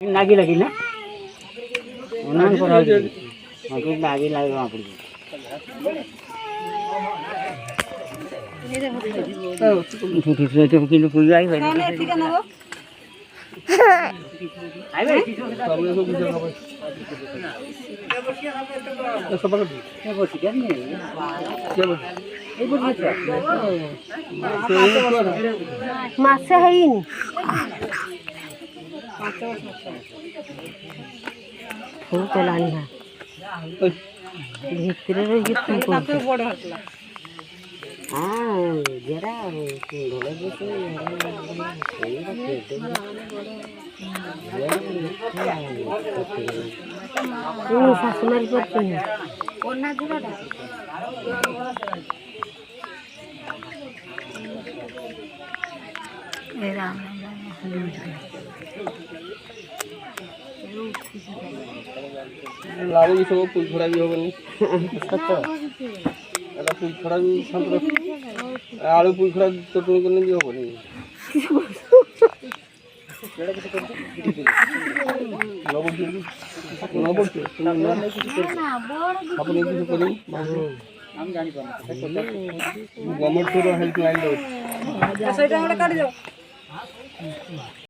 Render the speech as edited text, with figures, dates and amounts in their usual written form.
नागी लगी ना उन्होंने करा दी हां तो नागी लगा वहां पर छोटी से तो किलो कोई आई भाई ना ठीक है ना वो आई भाई सामने से पूछा ना भाई सब पकड़ ये वो ठीक है नहीं क्या बोल ये बोल মাছে হয়নি ফুল তোলানি না ভিতরে রয়েছে ফুল কত বড় হাতলা হ্যাঁ যারা ধরে বসে শাশুমারি করছে না ওনা জোড়াটা लाभ भी सब फूल छोड़ा भी होगा नहीं ऐसा फूल छोड़ा भी संतरा आलू फूल छोड़ा तो तुम करने भी होगा नहीं अपने किसी को नहीं हम जानी पाना गवर्नमेंट को हेल्प लाइन दो ऐसा टाइम काट जाओ